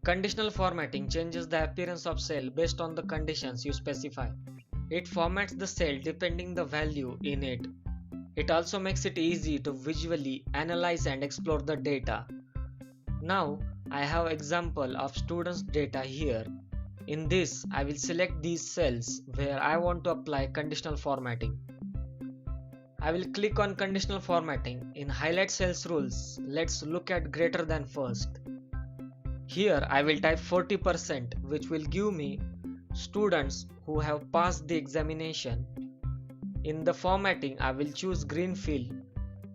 Conditional formatting changes the appearance of cell based on the conditions you specify. It formats the cell depending the value in it. It also makes it easy to visually analyze and explore the data. Now I have example of students data here. In this I will select these cells where I want to apply conditional formatting. I will click on conditional formatting. In highlight cells rules, let's look at greater than first. Here I will type 40%, which will give me students who have passed the examination. In the formatting I will choose green fill.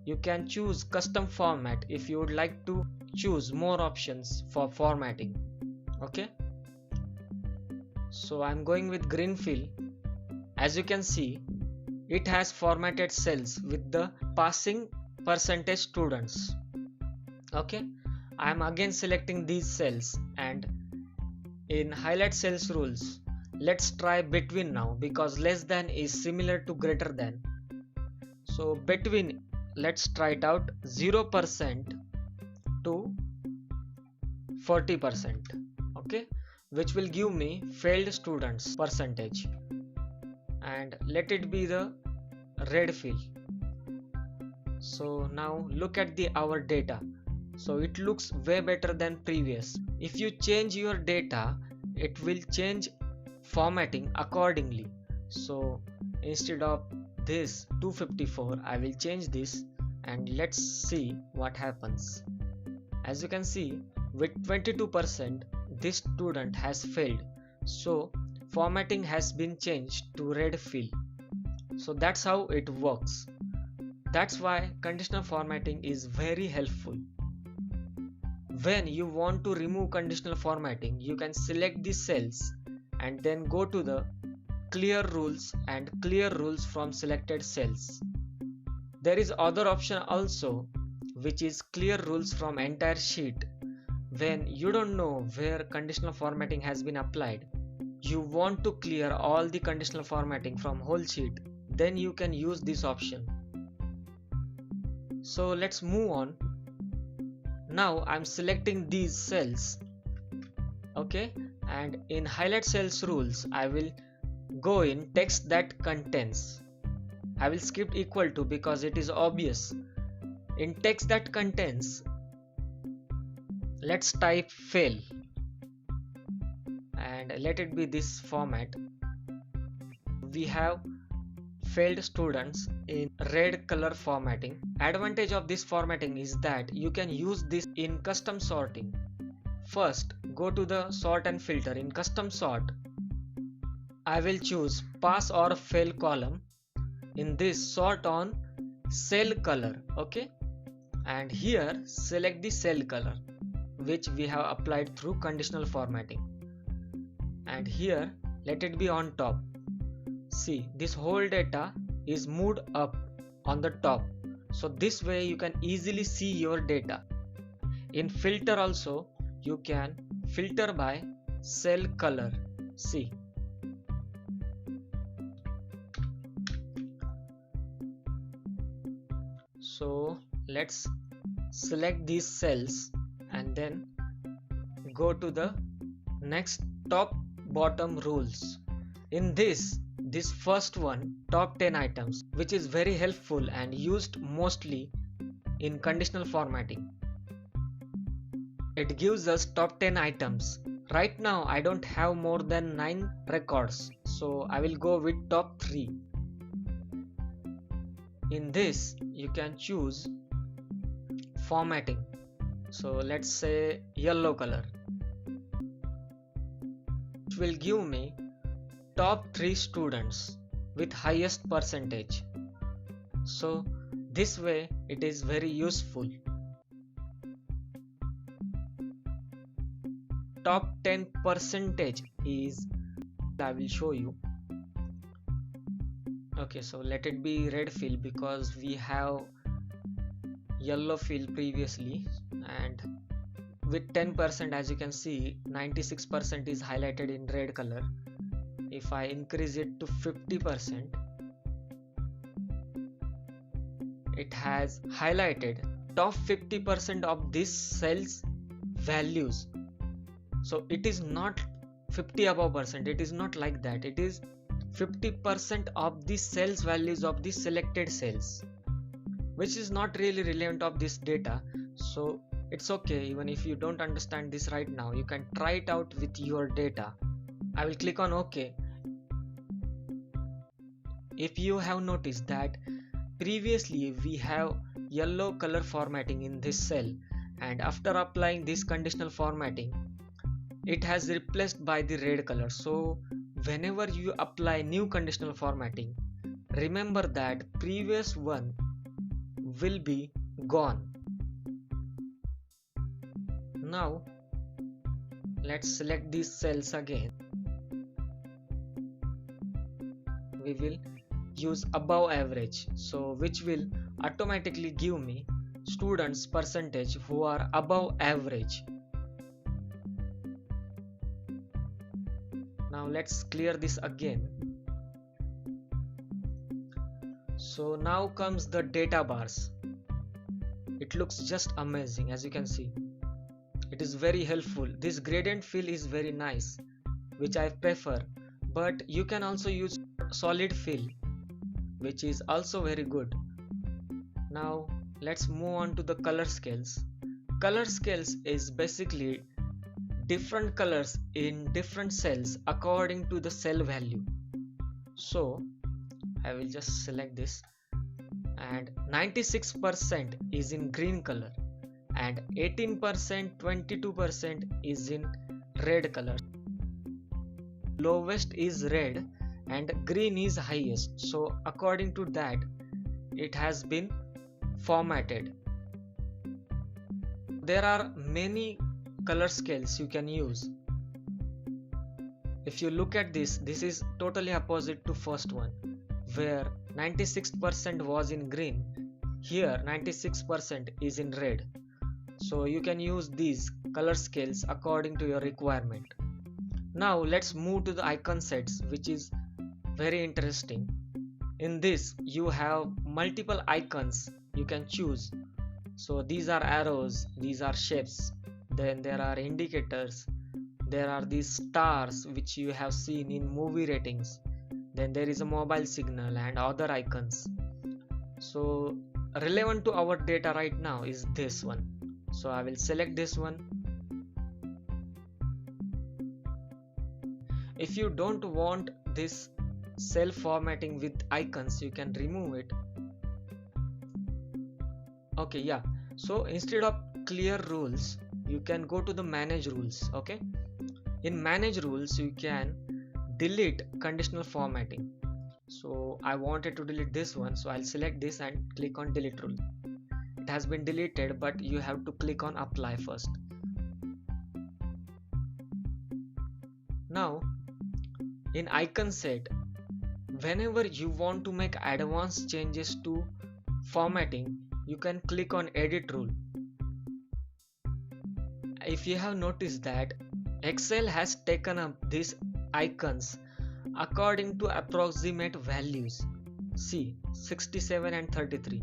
You can choose custom format if you would like to choose more options for formatting. Okay, so I'm going with green fill. As you can see, it has formatted cells with the passing percentage students. Okay, I am again selecting these cells, and in highlight cells rules, let's try between now because less than is similar to greater than. So between, let's try it out, 0% to 40%. Okay, which will give me failed students percentage, and let it be the red fill. So now look at our data. So it looks way better than previous. If you change your data, it will change formatting accordingly. So instead of this 254, I will change this, and let's see what happens. As you can see, with 22%, this student has failed. So formatting has been changed to red fill. So that's how it works. That's why conditional formatting is very helpful. When you want to remove conditional formatting, you can select the cells and then go to the clear rules and clear rules from selected cells. There is other option also, which is clear rules from entire sheet. When you don't know where conditional formatting has been applied, you want to clear all the conditional formatting from whole sheet, then you can use this option. So let's move on. Now I'm selecting these cells. Okay, and in highlight cells rules, I will go in text that contains. I will skip equal to because it is obvious. In text that contains, let's type fail, and let it be this format. We have failed students in red color formatting. Advantage of this formatting is that you can use this in custom sorting. First, go to the sort and filter. In custom sort, I will choose pass or fail column. In this, sort on cell color. Okay, and here select the cell color which we have applied through conditional formatting, and here let it be on top. See, this whole data is moved up on the top, so this way you can easily see your data. In filter also, you can filter by cell color. See, so let's select these cells and then go to the next top bottom rules. In this first one, top 10 items, which is very helpful and used mostly in conditional formatting. It gives us top 10 items. Right now I don't have more than 9 records, so I will go with top 3. In this you can choose formatting. So let's say yellow color, which will give me top 3 students with highest percentage. So this way it is very useful. Top 10 percentage is, I will show you. Okay, so let it be red fill because we have yellow fill previously, and with 10%, as you can see, 96% is highlighted in red color. If I increase it to 50%, it has highlighted top 50% of this cell's values. So it is not 50 above percent, it is not like that. It is 50% of the cells values of the selected cells, which is not really relevant of this data. So it's okay, even if you don't understand this right now, you can try it out with your data. I will click on OK. If you have noticed that previously we have yellow color formatting in this cell, and after applying this conditional formatting, it has replaced by the red color. So whenever you apply new conditional formatting, remember that previous one will be gone. Now let's select these cells again. We will use above average, so which will automatically give me students percentage who are above average. Now let's clear this again. So now comes the data bars. It looks just amazing. As you can see, it is very helpful. This gradient fill is very nice, which I prefer, but you can also use solid fill, which is also very good. Now let's move on to the color scales. Color scales is basically different colors in different cells according to the cell value. So I will just select this, and 96% is in green color, and 18%, 22% is in red color. Lowest is red and green is highest, so according to that it has been formatted. There are many color scales you can use. If you look at this, this is totally opposite to first one, where 96% was in green. Here 96% is in red. So you can use these color scales according to your requirement. Now let's move to the icon sets, which is very interesting. In this you have multiple icons you can choose. So these are arrows, these are shapes, then there are indicators, there are these stars which you have seen in movie ratings, then there is a mobile signal and other icons. So relevant to our data right now is this one, so I will select this one. If you don't want this cell formatting with icons, you can remove it. Okay, yeah, so instead of clear rules, you can go to the manage rules. Okay, in manage rules you can delete conditional formatting. So I wanted to delete this one, so I'll select this and click on delete rule. It has been deleted, but you have to click on apply first. Now in icon set, whenever you want to make advanced changes to formatting, you can click on edit rule. If you have noticed that Excel has taken up these icons according to approximate values, see 67 and 33.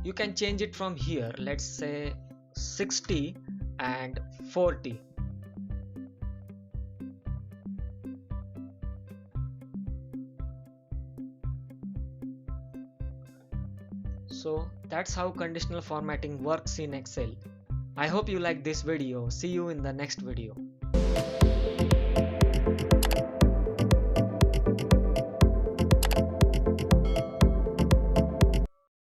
You can change it from here, let's say 60 and 40. So that's how conditional formatting works in Excel. I hope you like this video. See you in the next video.